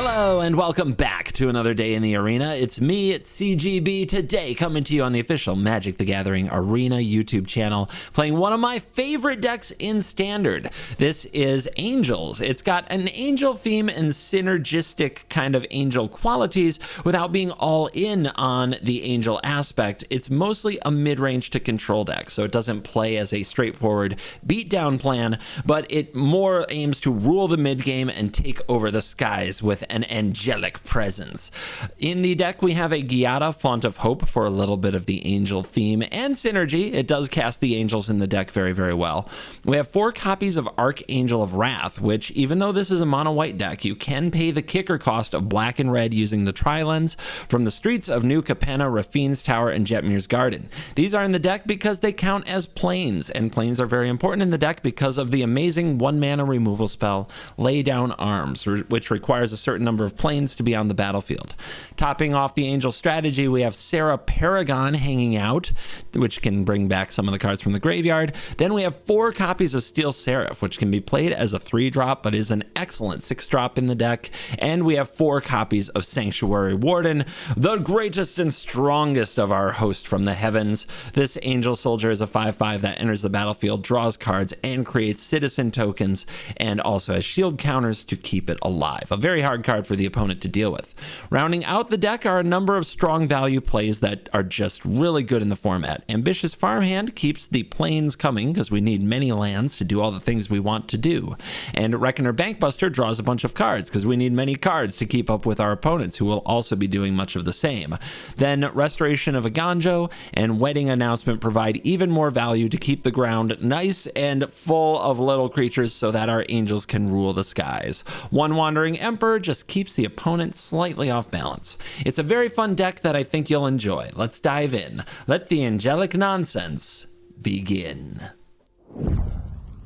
Hello and welcome back to another day in the arena. It's me, it's CGB, today coming to you on the official Magic the Gathering Arena YouTube channel, playing one of my favorite decks in Standard. This is Angels. It's got an angel theme and synergistic kind of angel qualities without being all in on the angel aspect. It's mostly a mid-range to control deck, so it doesn't play as a straightforward beatdown plan, but it more aims to rule the mid-game and take over the skies with an angelic presence. In the deck, we have a Giada, Font of Hope, for a little bit of the angel theme and synergy. It does cast the angels in the deck very, very well. We have 4 copies of Archangel of Wrath, which, even though this is a mono-white deck, you can pay the kicker cost of black and red using the Tri-Lens from the streets of New Capenna, Rafine's Tower, and Jetmir's Garden. These are in the deck because they count as planes, and planes are very important in the deck because of the amazing 1-mana removal spell, Lay Down Arms, which requires a certain number of planes to be on the battlefield. Topping off the angel strategy, we have Sarah Paragon hanging out, which can bring back some of the cards from the graveyard. Then we have 4 copies of Steel Seraph, which can be played as a 3-drop, but is an excellent 6-drop in the deck. And we have 4 copies of Sanctuary Warden, the greatest and strongest of our host from the heavens. This angel soldier is a 5/5 that enters the battlefield, draws cards, and creates citizen tokens, and also has shield counters to keep it alive. A very hard card for the opponent to deal with. Rounding out the deck are a number of strong value plays that are just really good in the format. Ambitious Farmhand keeps the planes coming because we need many lands to do all the things we want to do. And Reckoner Bankbuster draws a bunch of cards because we need many cards to keep up with our opponents, who will also be doing much of the same. Then Restoration of Aganjo and Wedding Announcement provide even more value to keep the ground nice and full of little creatures so that our angels can rule the skies. One Wandering Emperor just keeps the opponent slightly off balance. It's a very fun deck that I think you'll enjoy. Let's dive in. Let the angelic nonsense begin.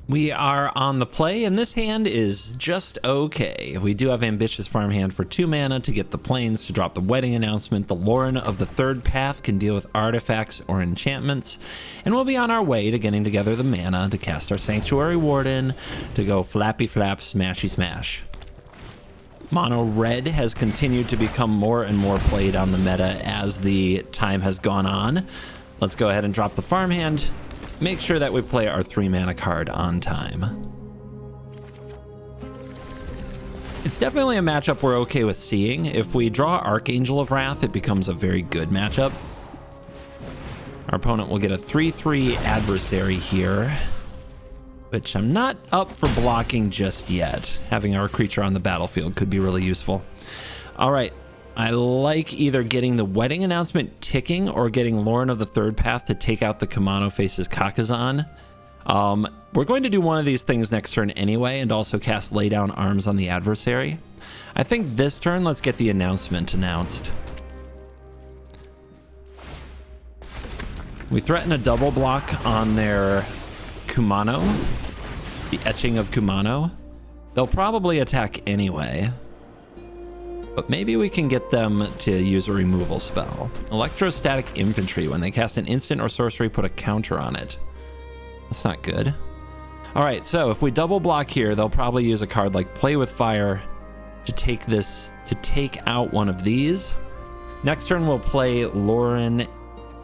We are on the play, and this hand is just okay. We do have Ambitious Farmhand for 2 mana to get the planes to drop the Wedding Announcement. The Lauren of the Third Path can deal with artifacts or enchantments, and we'll be on our way to getting together the mana to cast our Sanctuary Warden to go flappy flap, smashy smash. Mono red has continued to become more and more played on the meta as the time has gone on. Let's go ahead and drop the farmhand. Make sure that we play our 3-mana card on time. It's definitely a matchup we're okay with seeing. If we draw Archangel of Wrath, it becomes a very good matchup. Our opponent will get a 3/3 adversary here, which I'm not up for blocking just yet. Having our creature on the battlefield could be really useful. All right, I like either getting the Wedding Announcement ticking or getting Lauren of the Third Path to take out the Kumano Faces Kakazan. We're going to do one of these things next turn anyway, and also cast Lay Down Arms on the adversary. I think this turn, let's get the announcement announced. We threaten a double block on their Kumano, the Etching of Kumano. They'll probably attack anyway, but maybe we can get them to use a removal spell. Electrostatic Infantry. When they cast an instant or sorcery, put a counter on it. That's not good. All right, so if we double block here, they'll probably use a card like Play with Fire to take out one of these. Next turn, we'll play Lauren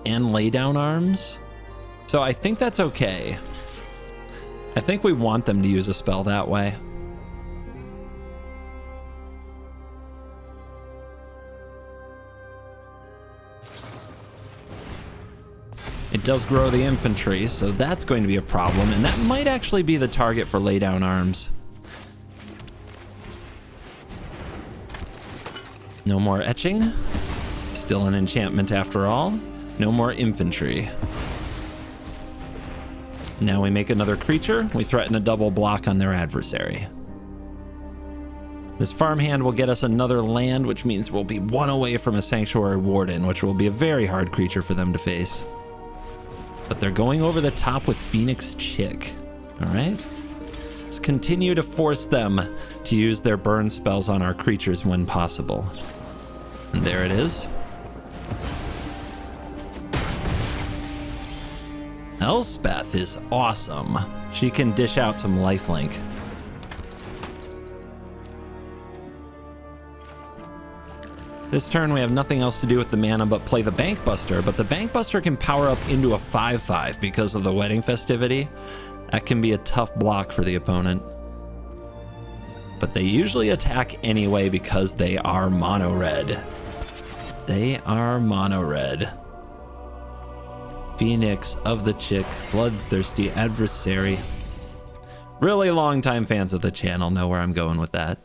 and Lay Down Arms. So I think that's okay. I think we want them to use a spell that way. It does grow the infantry, so that's going to be a problem, and that might actually be the target for Lay Down Arms. No more etching. Still an enchantment after all. No more infantry. Now we make another creature. We threaten a double block on their adversary. This farmhand will get us another land, which means we'll be 1 away from a Sanctuary Warden, which will be a very hard creature for them to face. But they're going over the top with Phoenix Chick. All right. Let's continue to force them to use their burn spells on our creatures when possible. And there it is. Elspeth is awesome. She can dish out some lifelink. This turn we have nothing else to do with the mana but play the Bankbuster, but the Bankbuster can power up into a 5/5 because of the wedding festivity. That can be a tough block for the opponent. But they usually attack anyway because they are mono red. They are mono red. Phoenix of the Chick, Bloodthirsty Adversary. Really long-time fans of the channel know where I'm going with that.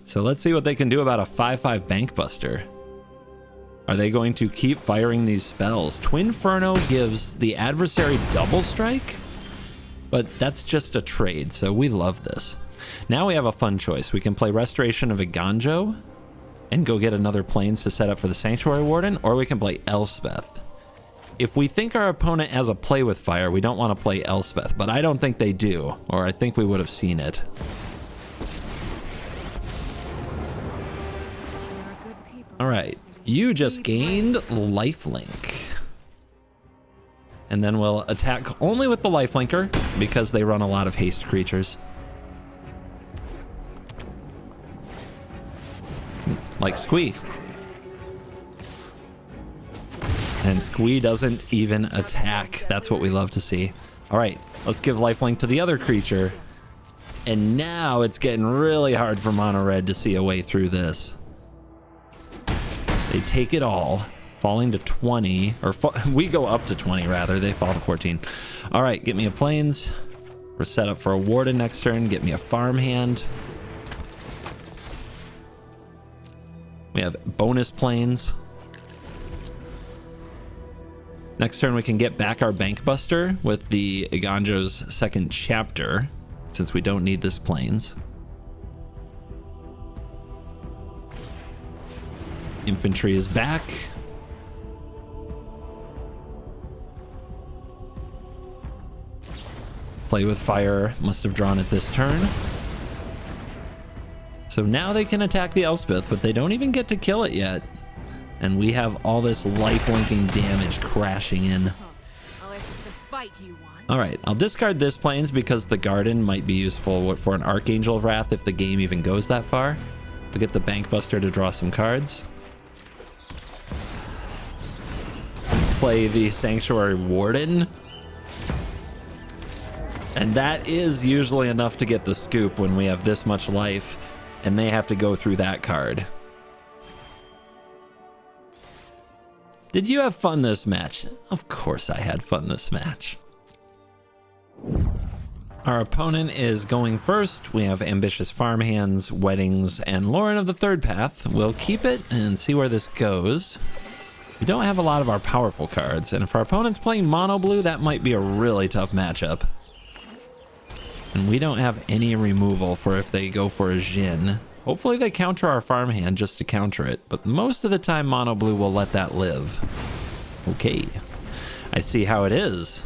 So let's see what they can do about a 5/5 Bankbuster. Are they going to keep firing these spells? Twinferno gives the adversary double strike? But that's just a trade, so we love this. Now we have a fun choice. We can play Restoration of Iganjo and go get another Plains to set up for the Sanctuary Warden, or we can play Elspeth. If we think our opponent has a play with fire, we don't want to play Elspeth, but I don't think they do, or I think we would have seen it. All right, you just gained lifelink. And then we'll attack only with the lifelinker because they run a lot of haste creatures. Like Squee. And Squee doesn't even attack. That's what we love to see. All right, let's give lifelink to the other creature. And now it's getting really hard for mono red to see a way through this. They take it all, falling to 20, or we go up to 20 rather. They fall to 14. All right, get me a Plains. We're set up for a Warden next turn. Get me a Farmhand. We have bonus Plains. Next turn we can get back our Bankbuster with the Iganjo's second chapter, since we don't need this Plains. Infantry is back. Play with fire must have drawn it this turn. So now they can attack the Elspeth, but they don't even get to kill it yet. And we have all this life-linking damage crashing in. Alright, I'll discard this Plains because the Garden might be useful for an Archangel of Wrath if the game even goes that far. To get the Bankbuster to draw some cards. Play the Sanctuary Warden. And that is usually enough to get the scoop when we have this much life and they have to go through that card. Did you have fun this match? Of course I had fun this match. Our opponent is going first. We have Ambitious Farmhands, Weddings, and Lauren of the Third Path. We'll keep it and see where this goes. We don't have a lot of our powerful cards, and if our opponent's playing mono blue, that might be a really tough matchup. And we don't have any removal for if they go for a Jhin. Hopefully they counter our Farmhand just to counter it, but most of the time mono blue will let that live. Okay, I see how it is.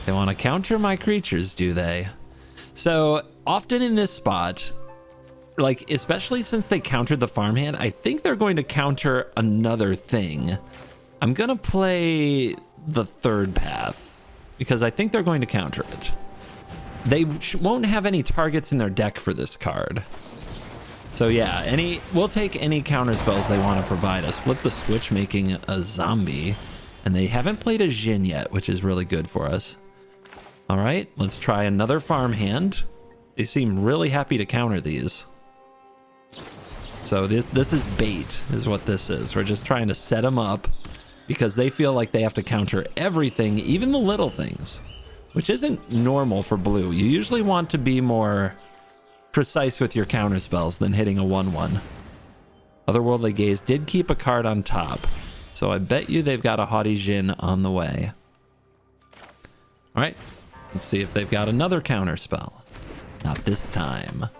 They want to counter my creatures, do they? So often in this spot, like especially since they countered the Farmhand, I think they're going to counter another thing. I'm gonna play the Third Path because I think they're going to counter it. They won't have any targets in their deck for this card. So yeah, we'll take any counter spells they want to provide us. Flip the switch, making a zombie. And they haven't played a Jhin yet, which is really good for us. All right, let's try another Farmhand. They seem really happy to counter these. So this is bait, is what this is. We're just trying to set them up because they feel like they have to counter everything, even the little things. Which isn't normal for blue. You usually want to be more precise with your counter spells than hitting a 1/1. Otherworldly Gaze did keep a card on top, so I bet you they've got a Haughty Jhin on the way. Alright, let's see if they've got another counter spell. Not this time.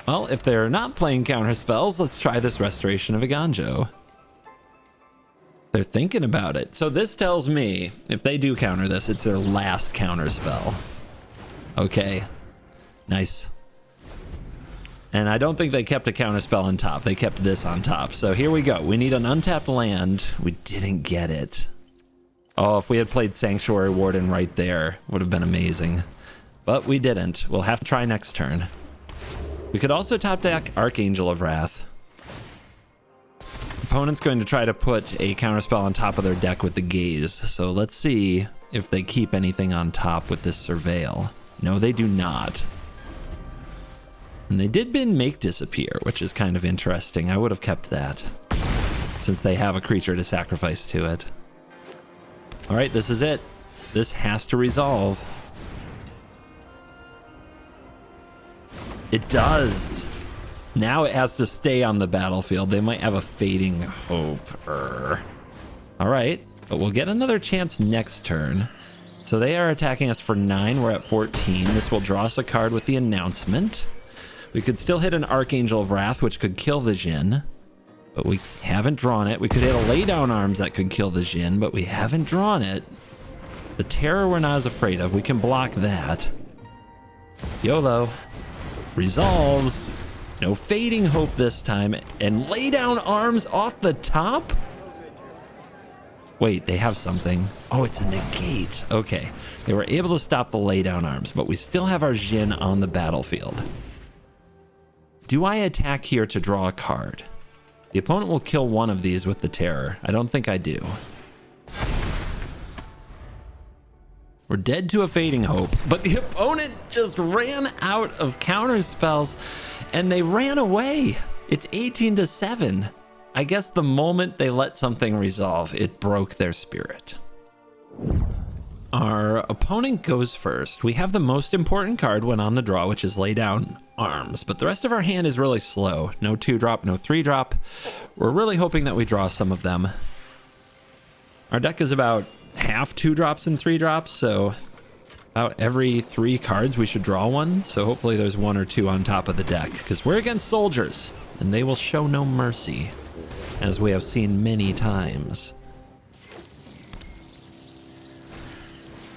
Well, if they're not playing counter spells, let's try this Restoration of Iganjo. They're thinking about it. So this tells me, if they do counter this, it's their last counter spell. Okay. Nice. And I don't think they kept a counter spell on top. They kept this on top. So here we go. We need an untapped land. We didn't get it. Oh, if we had played Sanctuary Warden right there, would have been amazing. but we didn't. We'll have to try next turn. We could also top deck Archangel of Wrath. Opponent's going to try to put a counterspell on top of their deck with the Gaze, so let's see if they keep anything on top with this Surveil. No, they do not. And they did bin Make Disappear, which is kind of interesting. I would have kept that, since they have a creature to sacrifice to it. All right, this is it. This has to resolve. It does. Now it has to stay on the battlefield. They might have a Fading Hope. All right, but we'll get another chance next turn. So they are attacking us for 9. We're at 14. This will draw us a card with the announcement. We could still hit an Archangel of Wrath, which could kill the Djinn, but we haven't drawn it. We could hit a Laydown Arms that could kill the Djinn, but we haven't drawn it. The Terror we're not as afraid of. We can block that. YOLO. Resolves. No Fading Hope this time. And Laydown Arms off the top? Wait, they have something. Oh, it's a negate. Okay. They were able to stop the Laydown Arms, but we still have our Djinn on the battlefield. Do I attack here to draw a card? The opponent will kill one of these with the Terror. I don't think I do. We're dead to a Fading Hope, but the opponent just ran out of counter spells and they ran away. It's 18-7. I guess the moment they let something resolve, it broke their spirit. Our opponent goes first. We have the most important card when on the draw, which is Laydown Arms, but the rest of our hand is really slow. No 2-drop, no 3-drop. We're really hoping that we draw some of them. Our deck is about half 2-drops and 3-drops, so about every 3 cards we should draw one. So hopefully there's 1 or 2 on top of the deck, because we're against soldiers and they will show no mercy, as we have seen many times.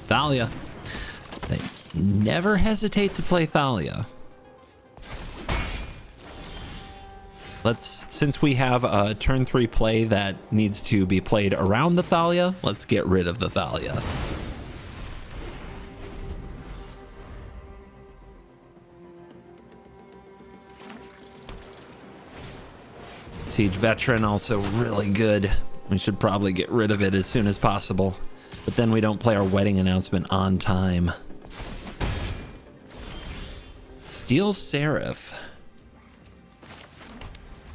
Thalia. They never hesitate to play Thalia. Since we have a turn 3 play that needs to be played around the Thalia, let's get rid of the Thalia. Siege Veteran, also really good. We should probably get rid of it as soon as possible, but then we don't play our Wedding Announcement on time. Steel Seraph.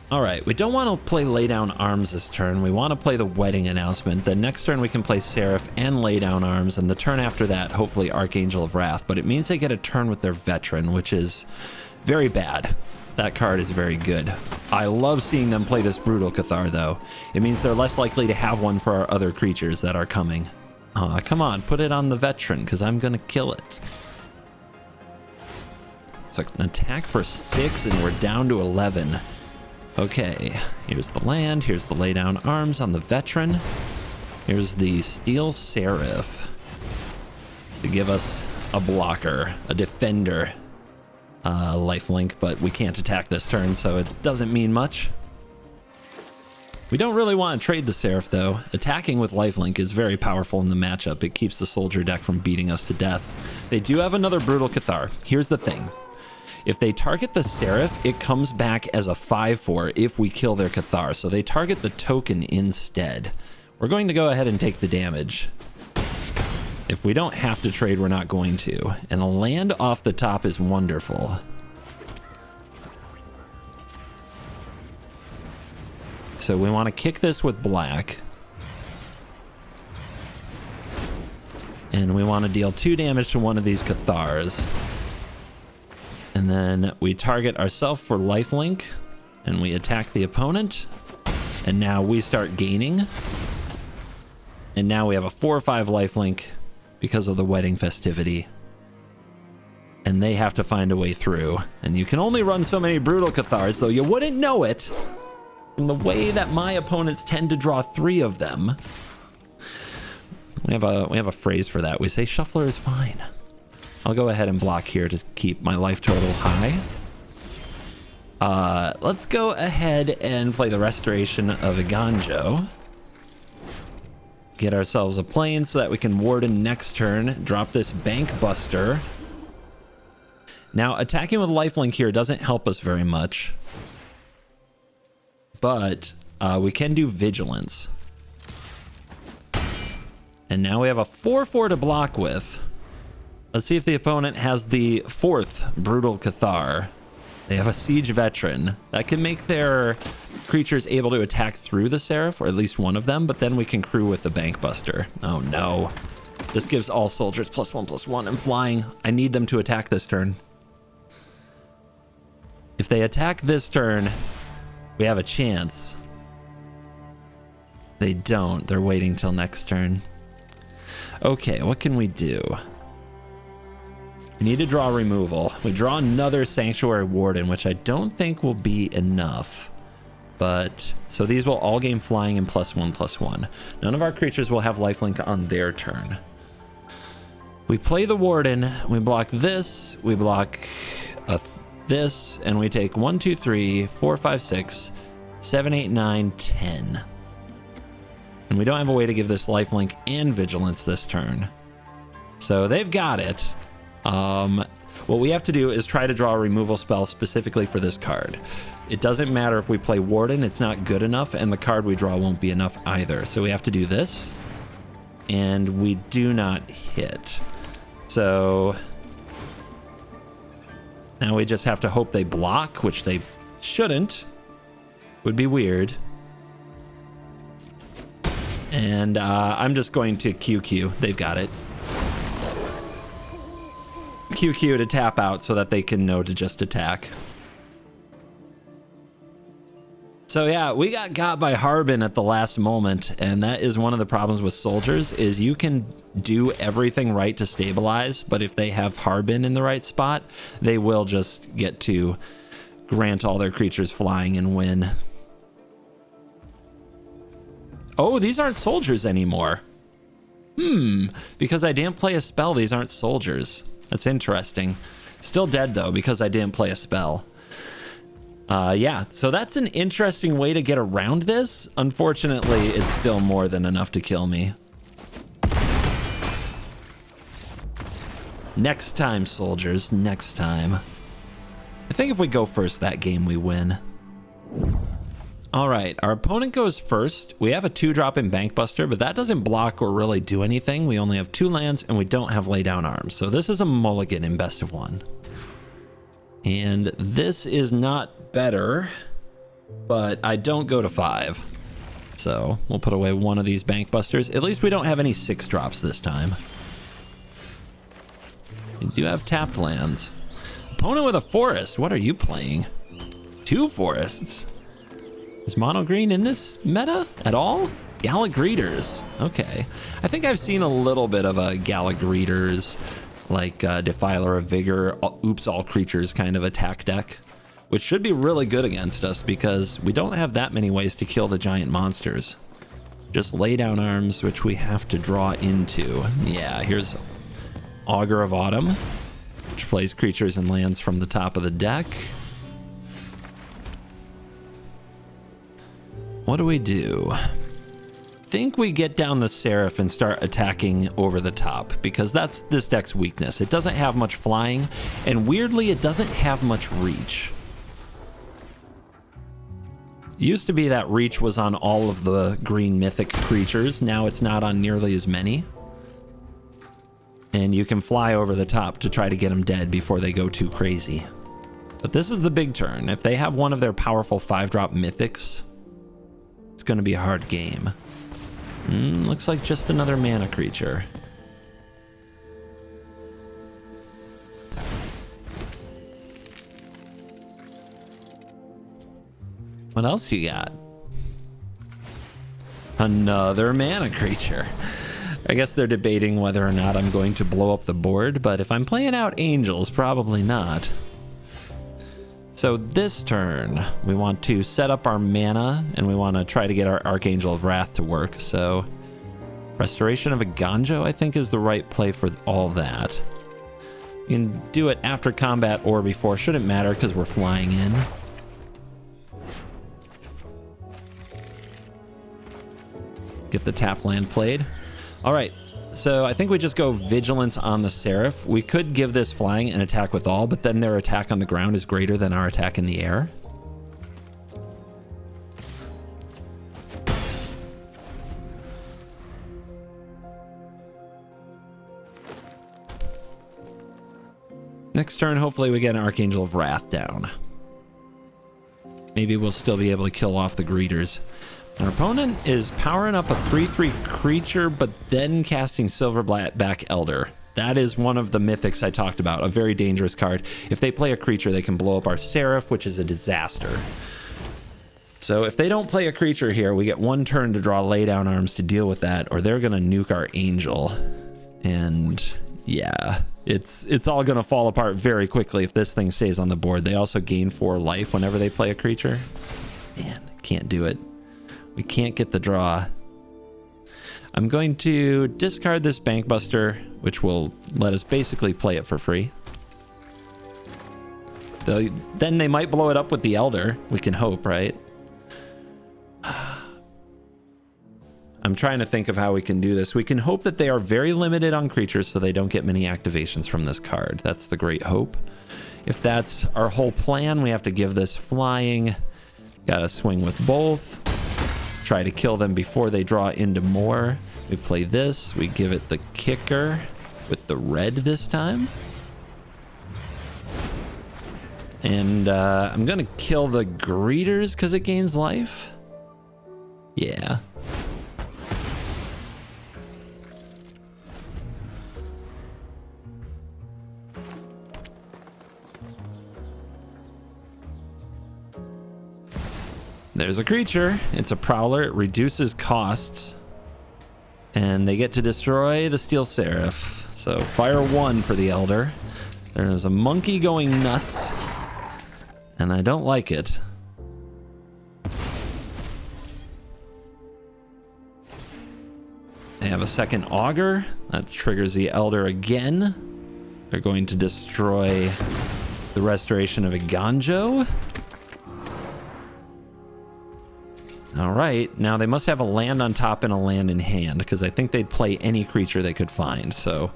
All right, we don't want to play Laydown Arms this turn. We want to play the Wedding Announcement. Then next turn we can play Seraph and Laydown Arms, and the turn after that, hopefully Archangel of Wrath. But it means they get a turn with their Veteran, which is very bad. That card is very good. I love seeing them play this Brutal Cathar, though. It means they're less likely to have one for our other creatures that are coming. Come on, put it on the Veteran, because I'm going to kill it. It's like an attack for 6, and we're down to 11. Okay, here's the land, here's the Laydown Arms on the Veteran. Here's the Steel Seraph to give us a blocker, a defender, lifelink, but we can't attack this turn, so it doesn't mean much. We don't really want to trade the Seraph, though. Attacking with lifelink is very powerful in the matchup. It keeps the soldier deck from beating us to death. They do have another Brutal Cathar. Here's the thing. If they target the Seraph, it comes back as a 5/4 if we kill their Cathar, so they target the token instead. We're going to go ahead and take the damage. If we don't have to trade, we're not going to. And a land off the top is wonderful. So we want to kick this with black. And we want to deal 2 damage to one of these Cathars. And then we target ourselves for lifelink, and we attack the opponent. And now we start gaining. And now we have a 4/5 lifelink because of the Wedding Festivity. And they have to find a way through. And you can only run so many Brutal Cathars, though you wouldn't know it from the way that my opponents tend to draw 3 of them. We have a phrase for that. We say shuffler is fine. I'll go ahead and block here to keep my life total high. Let's go ahead and play the Restoration of Iganjo. Get ourselves a plane so that we can Warden next turn. Drop this Bank Buster. Now, attacking with lifelink here doesn't help us very much. But we can do vigilance. And now we have a 4/4 to block with. Let's see if the opponent has the 4th Brutal Cathar. They have a Siege Veteran. That can make their creatures able to attack through the Seraph, or at least one of them, but then we can crew with the Bankbuster. Oh no. This gives all soldiers +1/+1 and flying. I need them to attack this turn. If they attack this turn, we have a chance. They don't. They're waiting till next turn. Okay, what can we do? We need to draw removal. We draw another Sanctuary Warden, which I don't think will be enough. But, so these will all gain flying and +1/+1. None of our creatures will have lifelink on their turn. We play the Warden, we block this, we block this, and we take 1, 2, 3, 4, 5, 6, 7, 8, 9, 10. And we don't have a way to give this lifelink and vigilance this turn. So they've got it. What we have to do is try to draw a removal spell specifically for this card. It doesn't matter if we play Warden, it's not good enough, and the card we draw won't be enough either. So we have to do this, and we do not hit. So now we just have to hope they block, which they shouldn't. Would be weird. And I'm just going to QQ. They've got it. QQ to tap out so that they can know to just attack. So yeah, we got by Harbin at the last moment, and that is one of the problems with soldiers, is you can do everything right to stabilize, but if they have Harbin in the right spot, they will just get to grant all their creatures flying and win. Oh, these aren't soldiers anymore. Because I didn't play a spell, these aren't soldiers. That's interesting. Still dead though, because I didn't play a spell. Yeah, so that's an interesting way to get around this. Unfortunately, it's still more than enough to kill me. Next time, soldiers, next time. I think if we go first that game, we win. All right, our opponent goes first. We have a 2-drop in Bankbuster, but that doesn't block or really do anything. We only have 2 lands, and we don't have lay down arms. So this is a mulligan in best of 1. And this is not better, but I don't go to 5. So we'll put away one of these Bankbusters. At least we don't have any 6-drops this time. We do have tapped lands. Opponent with a forest. What are you playing? 2 forests. Is mono green in this meta at all? Gallic Greeters. Okay. I think I've seen a little bit of a Gallic Greeters, like Defiler of Vigor, oops all creatures kind of attack deck, which should be really good against us because we don't have that many ways to kill the giant monsters. Just lay down arms, which we have to draw into. Yeah, here's Augur of Autumn, which plays creatures and lands from the top of the deck. What do we do? I think we get down the Seraph and start attacking over the top, because that's this deck's weakness. It doesn't have much flying, and weirdly, it doesn't have much reach. It used to be that reach was on all of the green mythic creatures. Now it's not on nearly as many. And you can fly over the top to try to get them dead before they go too crazy. But this is the big turn. If they have one of their powerful 5-drop mythics, it's going to be a hard game. Looks like just another mana creature. What else you got? Another mana creature. I guess they're debating whether or not I'm going to blow up the board, but if I'm playing out angels, probably not. So this turn, we want to set up our mana, and we want to try to get our Archangel of Wrath to work. So Restoration of a Ganjo, I think, is the right play for all that. You can do it after combat or before. Shouldn't matter because we're flying in. Get the tap land played. All right, so I think we just go Vigilance on the Seraph. We could give this flying and attack with all, but then their attack on the ground is greater than our attack in the air. Next turn, hopefully we get an Archangel of Wrath down. Maybe we'll still be able to kill off the greeters. Our opponent is powering up a 3/3 creature, but then casting Silverback Elder. That is one of the mythics I talked about, a very dangerous card. If they play a creature, they can blow up our Seraph, which is a disaster. So if they don't play a creature here, we get one turn to draw Laydown Arms to deal with that, or they're going to nuke our Angel. And yeah, it's all going to fall apart very quickly if this thing stays on the board. They also gain 4 life whenever they play a creature. Man, can't do it. We can't get the draw. I'm going to discard this Bankbuster, which will let us basically play it for free. Then they might blow it up with the Elder. We can hope, right? I'm trying to think of how we can do this. We can hope that they are very limited on creatures so they don't get many activations from this card. That's the great hope. If that's our whole plan, we have to give this flying. Gotta swing with both. Try to kill them before they draw into more. We play this. We give it the kicker with the red this time. And I'm going to kill the greeters because it gains life. Yeah. There's a creature. It's a Prowler. It reduces costs. And they get to destroy the Steel Seraph. So fire 1 for the Elder. There's a monkey going nuts. And I don't like it. They have a second Augur. That triggers the Elder again. They're going to destroy the Restoration of Iganjo. All right, now they must have a land on top and a land in hand, because I think they'd play any creature they could find. So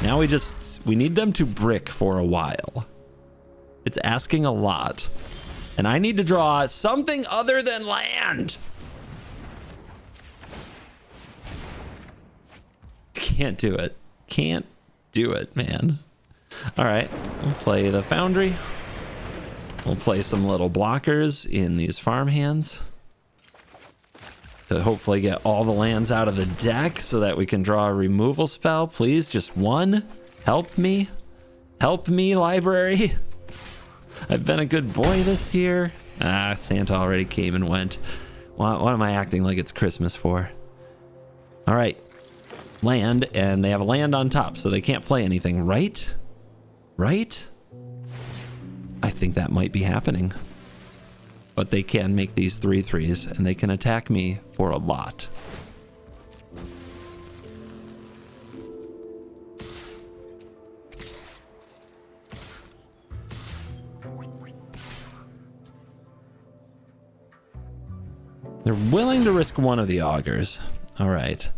now we need them to brick for a while. It's asking a lot. And I need to draw something other than land. Can't do it. Can't do it, man. All right, we'll play the Foundry. We'll play some little blockers in these farmhands to hopefully get all the lands out of the deck so that we can draw a removal spell. Please, just one. Help me. Help me, library. I've been a good boy this year. Ah, Santa already came and went. What am I acting like it's Christmas for? All right. Land, and they have a land on top, so they can't play anything, right? Right? I think that might be happening. But they can make these 3/3s, and they can attack me for a lot. They're willing to risk one of the Augurs. All right.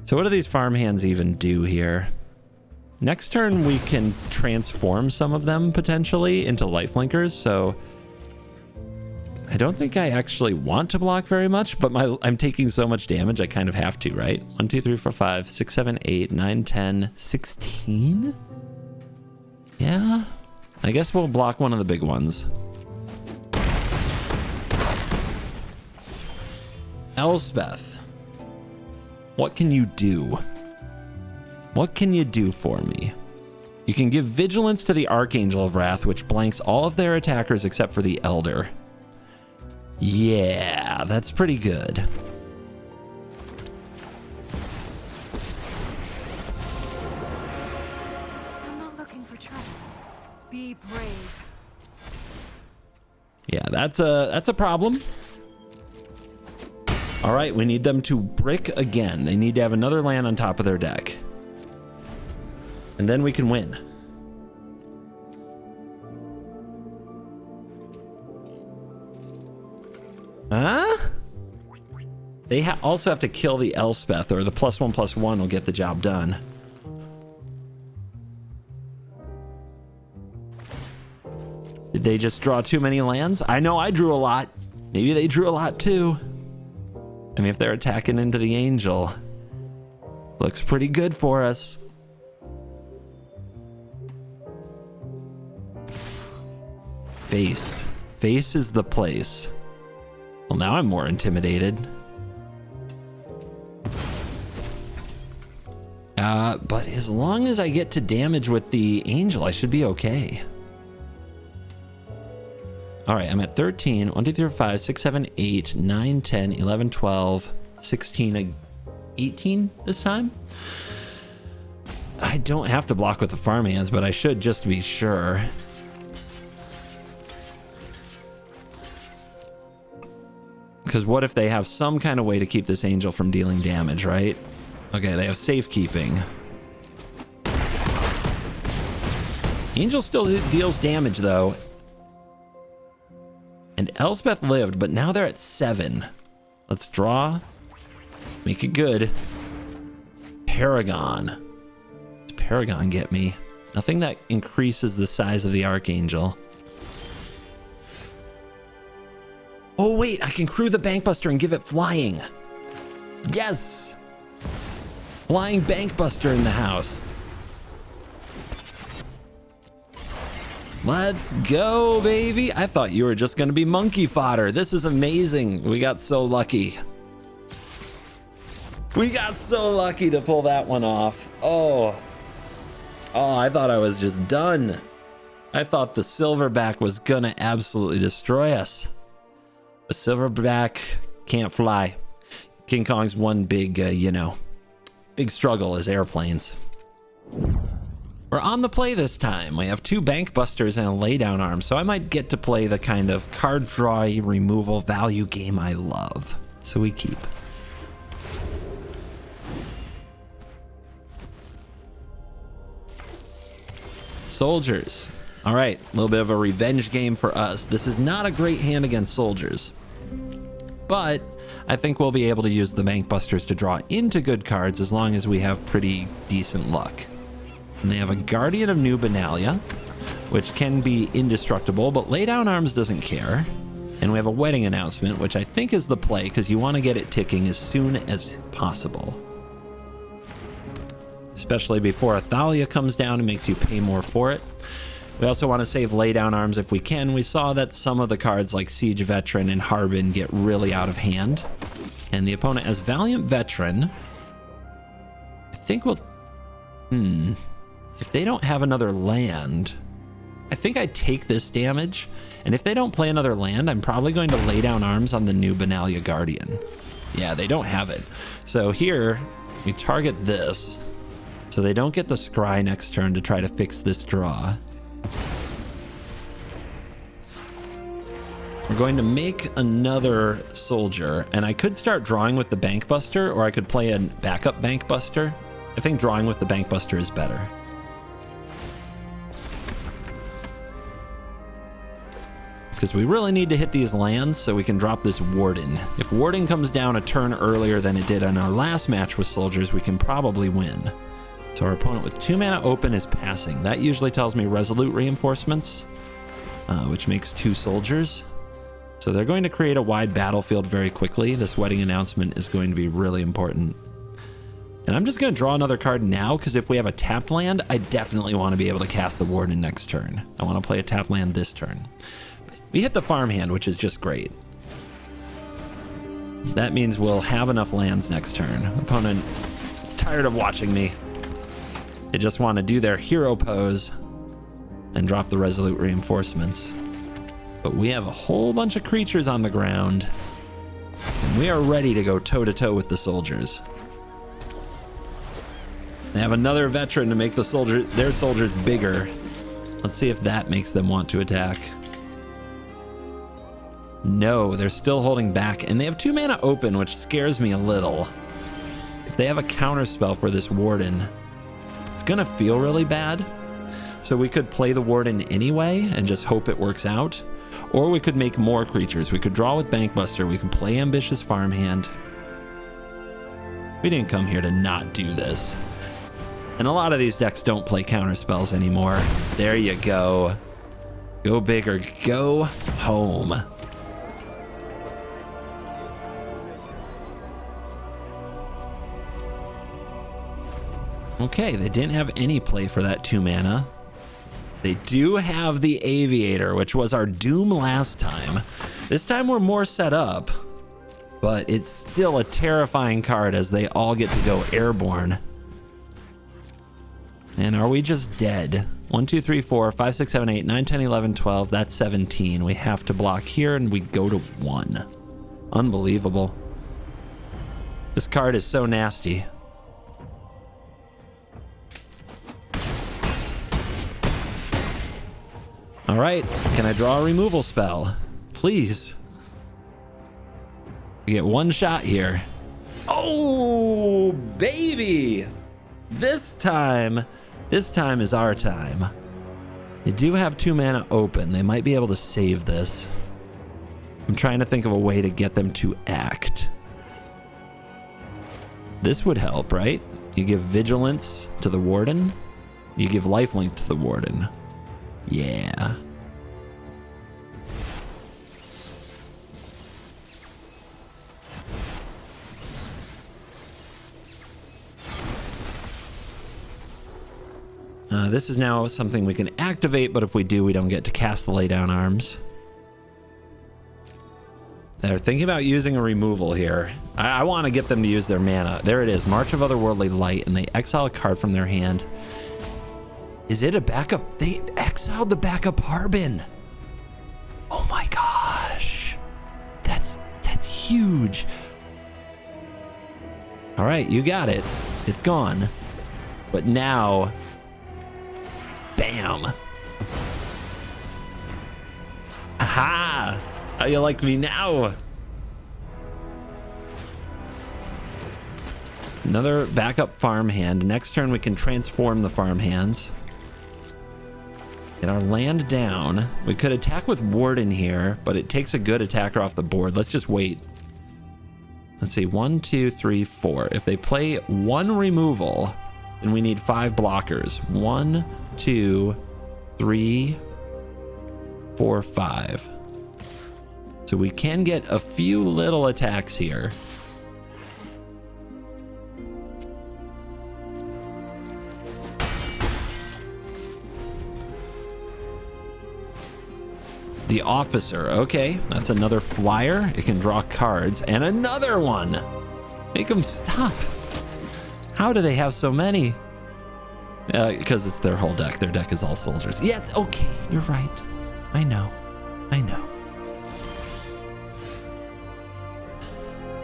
So what do these farmhands even do here? Next turn, we can transform some of them potentially into lifelinkers, so I don't think I actually want to block very much, but I'm taking so much damage, I kind of have to, right? 1, 2, 3, 4, 5, 6, 7, 8, 9, 10, 16? Yeah? I guess we'll block one of the big ones. Elspeth. What can you do? What can you do for me? You can give Vigilance to the Archangel of Wrath, which blanks all of their attackers except for the Elder. Yeah, that's pretty good. I'm not looking for trouble. Be brave. Yeah, that's a problem. All right, we need them to brick again. They need to have another land on top of their deck. And then we can win. Huh? They also have to kill the Elspeth, or the +1/+1 will get the job done. Did they just draw too many lands? I know I drew a lot. Maybe they drew a lot too. I mean, if they're attacking into the Angel, looks pretty good for us. Face. Face is the place. Well, now I'm more intimidated. But as long as I get to damage with the Angel, I should be okay. All right, I'm at 13. 1, 2, 3, 4, 5, 6, 7, 8, 9, 10, 11, 12, 16, 18 this time. I don't have to block with the farmhands, but I should just to be sure. Because what if they have some kind of way to keep this Angel from dealing damage, right? Okay, they have safekeeping. Angel still deals damage, though. And Elspeth lived, but now they're at 7. Let's draw. Make it good. Paragon. Does Paragon get me? Nothing that increases the size of the Archangel. Oh, wait, I can crew the Bankbuster and give it flying. Yes! Flying Bankbuster in the house. Let's go, baby. I thought you were just going to be monkey fodder. This is amazing. We got so lucky. We got so lucky to pull that one off. Oh, I thought I was just done. I thought the Silverback was going to absolutely destroy us. The Silverback can't fly. King Kong's one big, big struggle is airplanes. We're on the play this time. We have 2 Bankbusters and a laydown arm, so I might get to play the kind of card draw removal value game I love. So we keep. Soldiers. All right, a little bit of a revenge game for us. This is not a great hand against soldiers, but I think we'll be able to use the Bankbusters to draw into good cards as long as we have pretty decent luck. And they have a Guardian of New Benalia, which can be indestructible, but Laydown Arms doesn't care. And we have a Wedding Announcement, which I think is the play because you want to get it ticking as soon as possible. Especially before Athalia comes down and makes you pay more for it. We also want to save Laydown Arms if we can. We saw that some of the cards like Siege Veteran and Harbin get really out of hand. And the opponent has Valiant Veteran. I think we'll... If they don't have another land, I think I take this damage. And if they don't play another land, I'm probably going to lay down arms on the new Benalia Guardian. Yeah, they don't have it. So here, we target this. So they don't get the Scry next turn to try to fix this draw. We're going to make another soldier. And I could start drawing with the Bankbuster, or I could play a backup Bankbuster. I think drawing with the Bankbuster is better. Because we really need to hit these lands so we can drop this Warden. If Warden comes down a turn earlier than it did on our last match with soldiers, we can probably win. So our opponent with 2 mana open is passing. That usually tells me Resolute Reinforcements, which makes 2 soldiers. So they're going to create a wide battlefield very quickly. This Wedding Announcement is going to be really important. And I'm just going to draw another card now, because if we have a tapped land, I definitely want to be able to cast the Warden next turn. I want to play a tapped land this turn. We hit the farmhand, which is just great. That means we'll have enough lands next turn. Opponent is tired of watching me. They just want to do their hero pose and drop the Resolute Reinforcements. But we have a whole bunch of creatures on the ground, and we are ready to go toe-to-toe with the soldiers. They have another veteran to make their soldiers bigger. Let's see if that makes them want to attack. No, they're still holding back, and they have 2 mana open, which scares me a little. If they have a counterspell for this Warden, it's gonna feel really bad. So we could play the Warden anyway and just hope it works out. Or we could make more creatures. We could draw with Bankbuster. We could play Ambitious Farmhand. We didn't come here to not do this. And a lot of these decks don't play counterspells anymore. There you go. Go big or go home. Okay, they didn't have any play for that 2 mana. They do have the Aviator, which was our doom last time. This time we're more set up, but it's still a terrifying card as they all get to go airborne. And are we just dead? 1, 2, 3, 4, 5, 6, 7, 8, 9, 10, 11, 12. That's 17. We have to block here and we go to 1. Unbelievable. This card is so nasty. All right, can I draw a removal spell? Please. We get 1 shot here. Oh, baby. This time is our time. They do have 2 mana open. They might be able to save this. I'm trying to think of a way to get them to act. This would help, right? You give Vigilance to the Warden. You give Lifelink to the Warden. Yeah. This is now something we can activate, but if we do, we don't get to cast the Lay Down Arms. They're thinking about using a removal here. I want to get them to use their mana. There it is, March of Otherworldly Light, and they exile a card from their hand. Is it a backup? They exiled the backup Harbin. Oh my gosh. That's huge. All right, you got it. It's gone. But now, bam. Aha! How you like me now? Another backup farm hand. Next turn we can transform the farm hands. Get our land down. We could attack with Warden here, but it takes a good attacker off the board. Let's just wait. Let's see, 1, 2, 3, 4. If they play 1 removal, then we need 5 blockers. 1, 2, 3, 4, 5. So we can get a few little attacks here. The Officer, okay, that's another flyer. It can draw cards, and another one. Make them stop. How do they have so many? Because it's their whole deck. Their deck is all soldiers. Yes, okay, you're right. I know.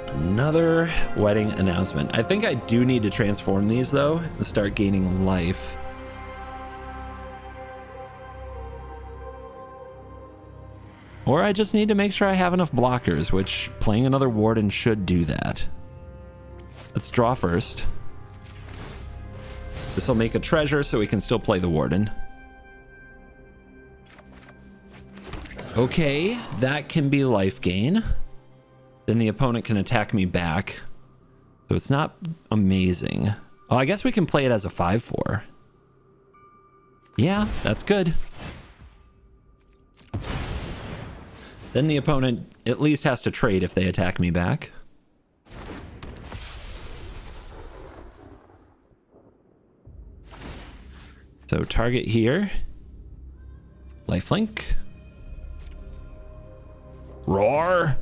Another wedding announcement. I think I do need to transform these though and start gaining life. Or I just need to make sure I have enough blockers, which playing another Warden should do that. Let's draw first. This will make a treasure so we can still play the Warden. Okay, that can be life gain. Then the opponent can attack me back. So it's not amazing. Oh, I guess we can play it as a 5/4. Yeah, that's good. Then the opponent at least has to trade if they attack me back. So target here. Lifelink. Roar.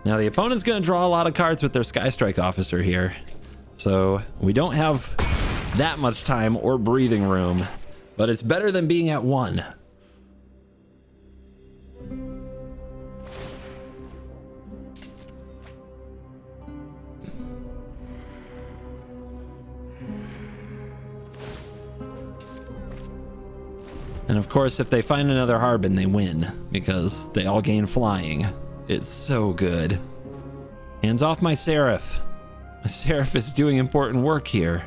Now the opponent's going to draw a lot of cards with their Skystrike Officer here. So we don't have that much time or breathing room, but it's better than being at 1. And of course, if they find another Harbin, they win because they all gain flying. It's so good. Hands off my Seraph. My Seraph is doing important work here.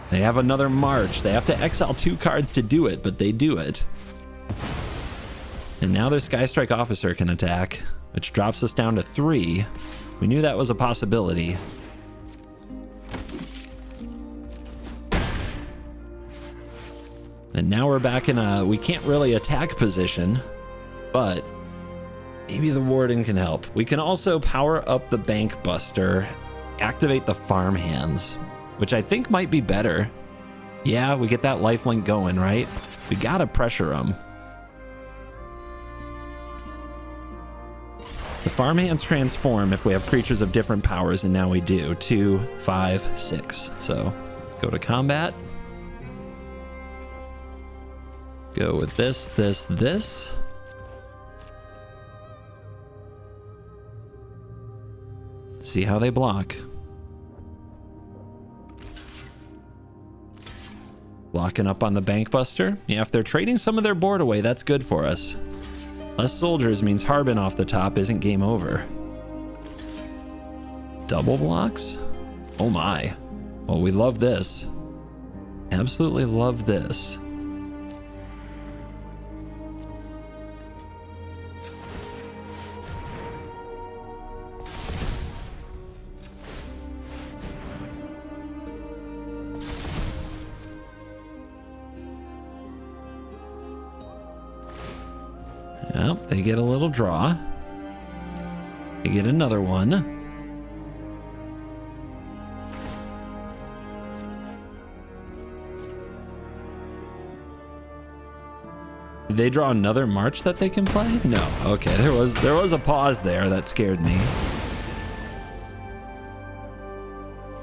They have another March. They have to exile 2 cards to do it, but they do it. And now their Skystrike Officer can attack, which drops us down to 3. We knew that was a possibility. And now we're back in a, we can't really attack position, but maybe the Warden can help. We can also power up the Bank Buster, activate the Farm Hands, which I think might be better. Yeah, we get that lifelink going, right? We gotta pressure them. The Farm Hands transform if we have creatures of different powers, and now we do. 2, 5, 6. So go to combat. Go with this, this, this. See how they block. Blocking up on the Bank Buster. Yeah, if they're trading some of their board away, that's good for us. Less soldiers means Harbin off the top isn't game over. Double blocks? Oh my. Well, we love this. Absolutely love this. Yep, they get a little draw. They get another one. Did they draw another march that they can play? No. Okay, there was a pause there that scared me.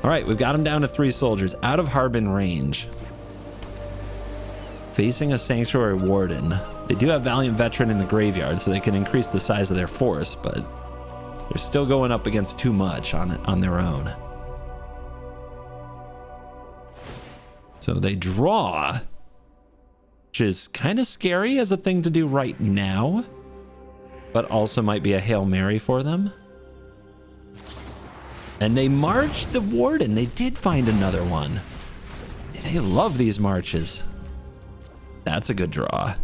All right, we've got them down to 3 soldiers out of Harbin range. Facing a Sanctuary Warden. They do have Valiant Veteran in the graveyard, so they can increase the size of their force, but they're still going up against too much on their own. So they draw, which is kind of scary as a thing to do right now, but also might be a Hail Mary for them. And they marched the Warden. They did find another one. They love these marches. That's a good draw.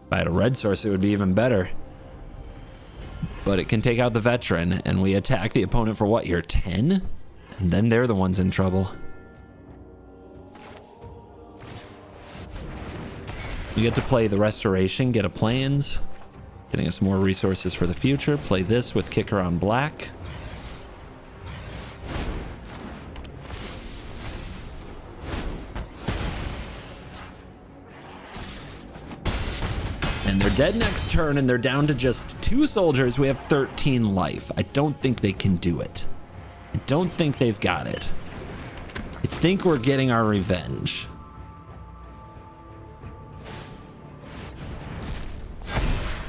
If I had a red source, it would be even better. But it can take out the veteran, and we attack the opponent for what here, 10? And then they're the ones in trouble. We get to play the Restoration, get a Plains, getting us more resources for the future. Play this with Kicker on black. And they're dead next turn, and they're down to just 2 soldiers. We have 13 life. I don't think they can do it. I don't think they've got it. I think we're getting our revenge.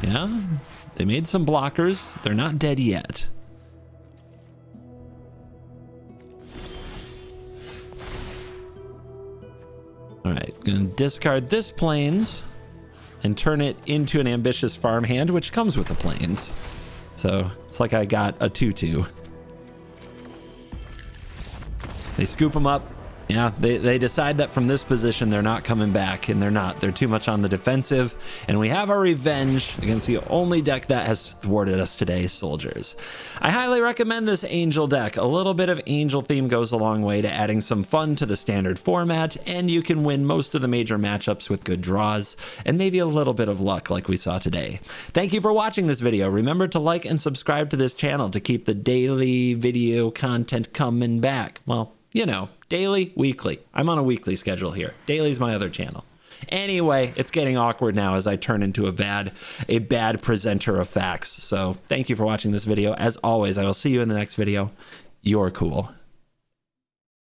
Yeah, they made some blockers. They're not dead yet. All right, gonna discard this Plains and turn it into an ambitious farmhand, which comes with the Plains. So it's like I got a 2/2. They scoop them up. Yeah, they decide that from this position they're not coming back, and they're not. They're too much on the defensive, and we have our revenge against the only deck that has thwarted us today, Soldiers. I highly recommend this Angel deck. A little bit of Angel theme goes a long way to adding some fun to the standard format, and you can win most of the major matchups with good draws, and maybe a little bit of luck like we saw today. Thank you for watching this video. Remember to like and subscribe to this channel to keep the daily video content coming back. Well, you know, daily, weekly. I'm on a weekly schedule here. Daily's my other channel. Anyway, it's getting awkward now as I turn into a bad presenter of facts. So thank you for watching this video. As always, I will see you in the next video. You're cool.